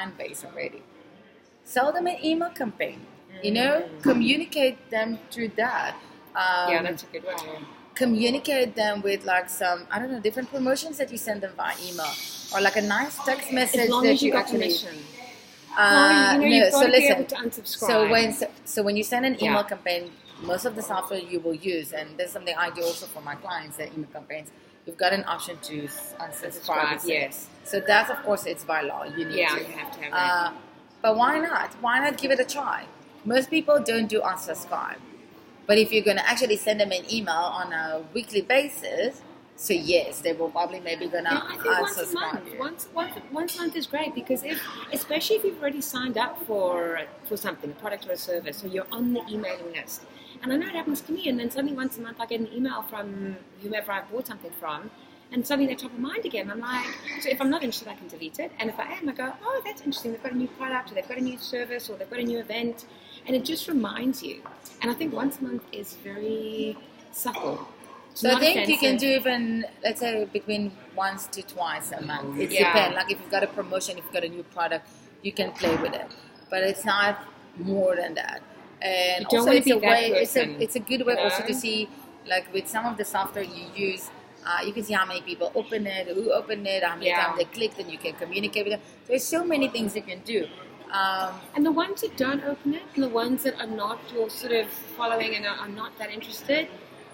fan base already. Sell them an email campaign. Communicate them through that. Yeah, that's a good way. Communicate them with like some, I don't know, different promotions that you send them via email, or like a nice text message As long that as you got actually. permission. You've got to be able to unsubscribe. So when you send an email Yeah. campaign, most of the software you will use, and there's something I do also for my clients, the email campaigns, you've got an option to unsubscribe. Yes. So that's, of course, it's by law. You need Yeah, to. you have to have that. But why not? Why not give it a try? Most people don't do unsubscribe. But if you're going to actually send them an email on a weekly basis, so yes, they will probably maybe going to Yeah, I think once a unsubscribe month. you. Once a month is great because especially if you've already signed up for something, a product or a service, so you're on the emailing list. And I know it happens to me, and then suddenly once a month I get an email from whomever I bought something from, and suddenly they're top of mind again. I'm like, so if I'm not interested, I can delete it. And if I am, I go, oh, that's interesting. They've got a new product, or they've got a new service, or they've got a new event, and it just reminds you. And I think once a month is very subtle. It's So I not think you can offensive. do even, let's say, between once to twice a month. It Yeah. depends. Like if you've got a promotion, if you've got a new product, you can play with it. But it's not more than that. And You don't also, wanna it's be a that way. person, It's a good way you also know? to see, like with some of the software you use. You can see how many people open it, who opened it, how many Yeah. times they clicked, and you can communicate with them. There's so many things you can do. And the ones that don't open it, and the ones that are not your sort of following and are not that interested,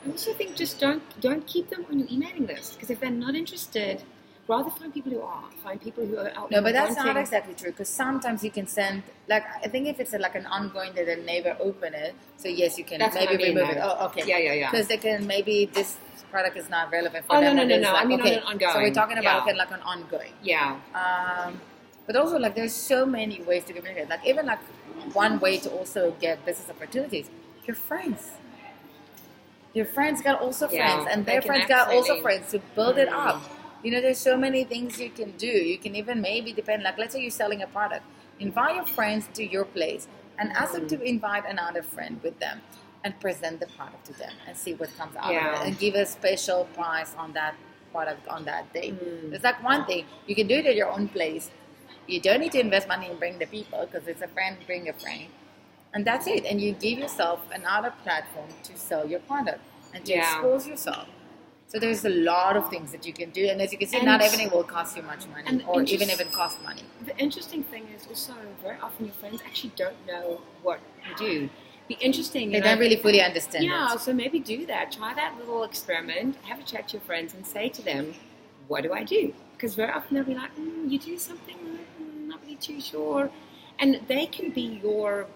I also think just don't keep them on your emailing list because if they're not interested, rather find people who are. Find people who are out. No, but that's wanting. not exactly true because sometimes you can send, like, I think if it's like an ongoing that they never open it, so yes, you can That's what maybe I mean, remove it. though. Oh, okay. Yeah. Because they can, maybe this product is not relevant for Oh, them. no. and it's I like, mean okay, on an ongoing. so we're talking about Yeah. okay, like an ongoing. Yeah. But also, like, there's so many ways to communicate. Like, even like one way to also get business opportunities, your friends. Your friends got also Yeah, friends, and they their can friends got also absolutely- friends to build it up. There's so many things you can do. You can even maybe depend, like, let's say you're selling a product, invite your friends to your place and ask them to invite another friend with them and present the product to them and see what comes out of Yeah. it and give a special price on that product on that day. It's like one thing. You can do it at your own place. You don't need to invest money and bring the people because it's a friend, bring a friend. And that's it. And you give yourself another platform to sell your product and to Yeah. expose yourself. So there's a lot of things that you can do. And as you can see, And- not everything will cost you much money and or interest- even if it costs money. The interesting thing is also very often your friends actually don't know what you do. Be interesting. They don't really fully understand Yeah, it. so maybe do that. Try that little experiment. Have a chat to your friends and say to them, "What do I do?" Because very often they'll be like, "You do something, not really too sure," and they can be your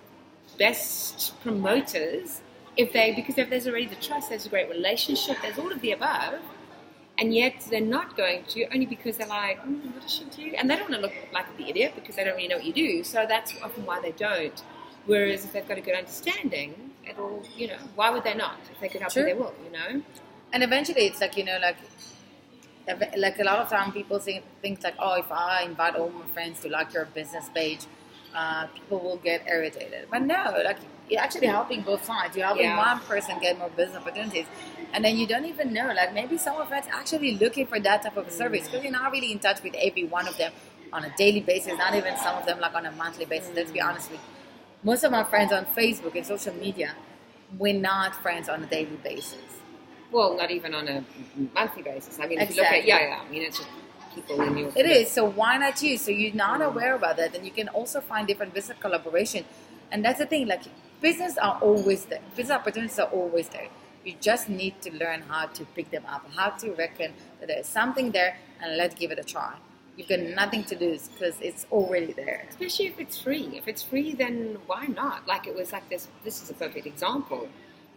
best promoters because if there's already the trust, there's a great relationship, there's all of the above, and yet they're not going to only because they're like, "What does she do?" And they don't want to look like the idiot because they don't really know what you do. So that's often why they don't. Whereas if they've got a good understanding, it'll, why would they not? If they could help you, Sure. they will, And eventually it's like, like a lot of time people think like, oh, if I invite all my friends to like your business page, people will get irritated. But no, like you're actually helping both sides. You're helping Yeah. one person get more business opportunities. And then you don't even know, like maybe some of us actually looking for that type of a service because you're not really in touch with every one of them on a daily basis, not even some of them like on a monthly basis. Let's be honest with you. Most of my friends on Facebook and social media, we're not friends on a daily basis. Well, not even on a monthly basis. I mean, if Exactly. you look at, I mean, it's just people in your... It is. So why not you? So you're not aware about that, and you can also find different business collaboration. And that's the thing. Like business are always there. Business opportunities are always there. You just need to learn how to pick them up, how to reckon that there's something there, and let's give it a try. You've got nothing to lose because it's already there. Especially if it's free. If it's free, then why not? Like it was like this is a perfect example.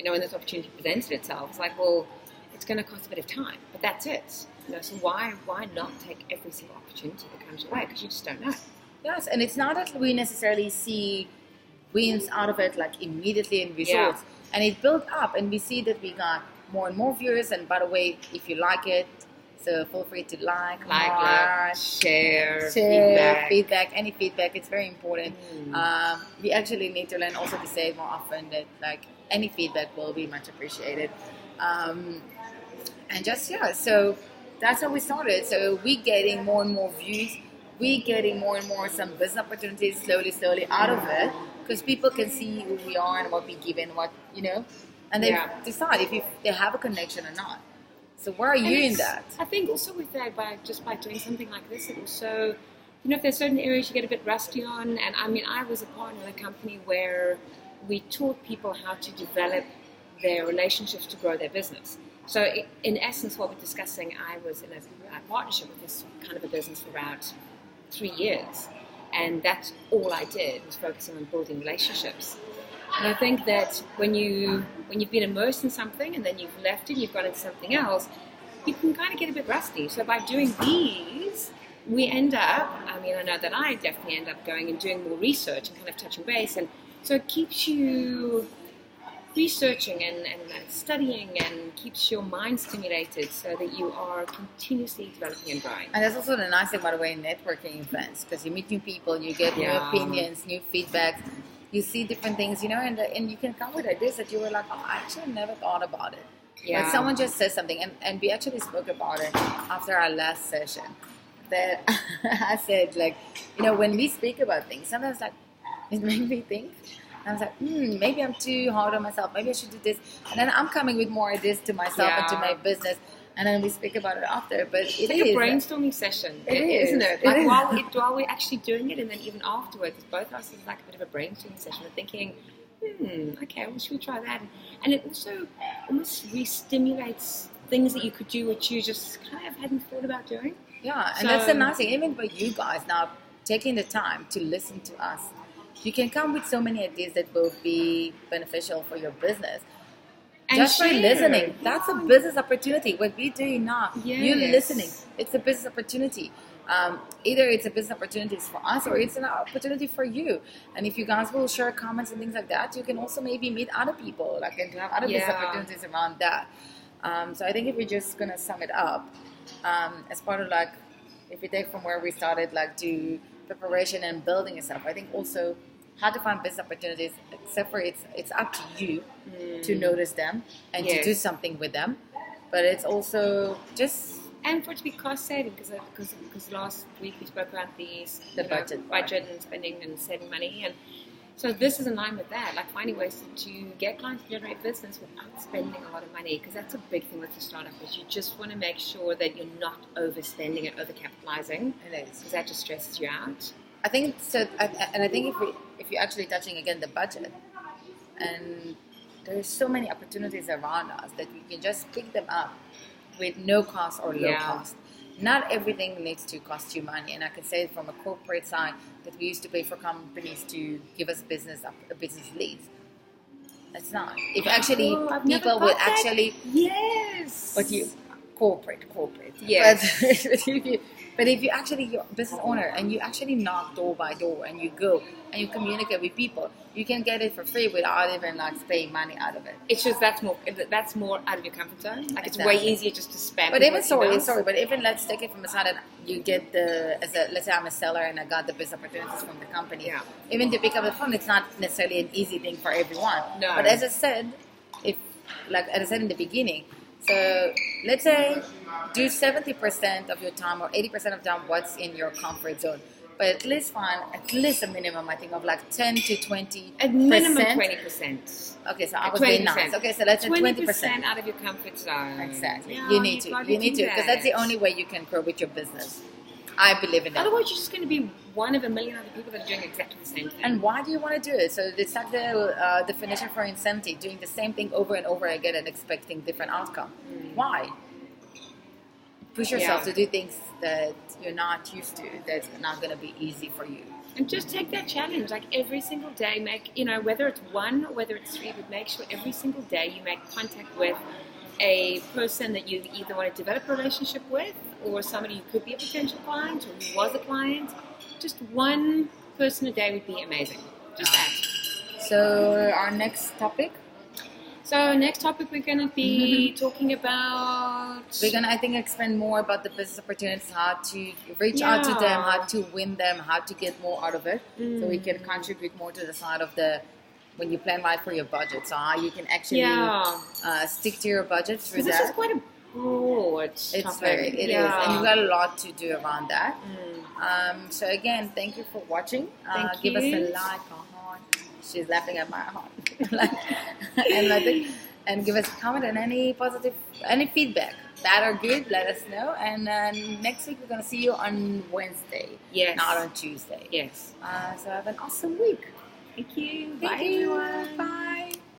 When this opportunity presented itself, it's like, well, it's going to cost a bit of time, but that's it. So why not take every single opportunity that comes your way? Because you just don't know. Yes, and it's not that we necessarily see wins out of it like immediately in results. Yeah. And it built up, and we see that we got more and more viewers. And by the way, if you like it, so feel free to like, share, feedback, any feedback. It's very important. We actually need to learn also to say it more often that like any feedback will be much appreciated. And just, so that's how we started. So we getting more and more views we getting more and more some business opportunities slowly out of it, because people can see who we are and what we give and what, and they decide if they have a connection or not. So where are you in that? I think also with that, by doing something like this, it also, if there's certain areas you get a bit rusty on, and I mean, I was a partner in a company where we taught people how to develop their relationships to grow their business. So in essence, what we're discussing, I was in a partnership with this kind of a business for about 3 years. And that's all I did, was focusing on building relationships. And I think that when you've been immersed in something and then you've left it and you've gone into something else, you can kind of get a bit rusty. So by doing these, we end up, I know that I definitely end up going and doing more research and kind of touching base. And so it keeps you researching and studying and keeps your mind stimulated so that you are continuously developing and growing. And that's also the nice thing, by the way, in networking events, because you meet new people, you get new opinions, new feedback, you see different things, and you can come with ideas that you were like, I actually never thought about it. Yeah. But someone just says something, and we actually spoke about it after our last session, that I said, when we speak about things, sometimes it made me think. I was like, maybe I'm too hard on myself. Maybe I should do this. And then I'm coming with more ideas to myself and to my business. And then we speak about it after. But it's like a brainstorming session, isn't it? While we're actually doing it, and then even afterwards, both of us is like a bit of a brainstorming session. We're thinking, okay, well, should we try that? And it also almost re-stimulates things that you could do which you just kind of hadn't thought about doing. Yeah, and that's the nice thing. Even by you guys now taking the time to listen to us, you can come with so many ideas that will be beneficial for your business. And just by listening, that's a business opportunity. What we're doing now, you're listening. It's a business opportunity. Either it's a business opportunity for us or it's an opportunity for you. And if you guys will share comments and things like that, you can also maybe meet other people, and to have other business opportunities around that. So I think if we're just going to sum it up, as part of if we take from where we started, to preparation and building itself, I think also how to find business opportunities, except for it's up to you to notice them and to do something with them. But it's also just... And for it to be cost saving, because last week we spoke about the budget and spending and saving money. And so this is in line with that, finding ways to get clients to generate business without spending a lot of money. Because that's a big thing with the startup, is you just want to make sure that you're not overspending and overcapitalizing. It is. Because that just stresses you out. I think so, and I think if you're actually touching again the budget, and there's so many opportunities around us that we can just pick them up with no cost or low cost. Not everything needs to cost you money, and I can say from a corporate side that we used to pay for companies to give us business leads. That's not. If actually people would actually but you corporate But if you actually, you're a business owner and you actually knock door by door and you go and you communicate with people, you can get it for free without even paying money out of it. It's just that's more out of your comfort zone. It's way easier just to spam. But even but even let's take it from the side that you get let's say I'm a seller and I got the business opportunities from the company. Yeah. Even to pick up the phone, it's not necessarily an easy thing for everyone. No. But as I said, as I said in the beginning, so let's say do 70% of your time or 80% of the time what's in your comfort zone. But at least find a minimum, I think, of 10 to 20%. At minimum 20%. Okay, so I was being nice. Okay, so let's say 20% out of your comfort zone. Exactly. You need to, because that's the only way you can grow with your business. I believe in it. Otherwise, you're just going to be one of a million other people that are doing exactly the same thing. And why do you want to do it? So it's like the definition for insanity, doing the same thing over and over again and expecting different outcome. Why? Push yourself to do things that you're not used to, that's not going to be easy for you. And just take that challenge, every single day, whether it's 1 or whether it's 3, but make sure every single day you make contact with a person that you either want to develop a relationship with or somebody who could be a potential client or who was a client. Just 1 person a day would be amazing. Just that. So our next topic? So next topic we're going to be talking about... We're going to, I think, expand more about the business opportunities, how to reach out to them, how to win them, how to get more out of it. So we can contribute more to the side of when you plan right for your budget. So how you can actually stick to your budget through that. This is quite a broad It's topic. very, it is, and you've got a lot to do around that. So again, thank you for watching. Thank Give us you. a like, a heart. She's laughing at my heart. and give us a comment and any positive, any feedback, bad or good. Let us know. And next week we're gonna see you on Wednesday, Yes. not on Tuesday. Yes. So have an awesome week. Thank you. Thank Bye, you. everyone. Bye.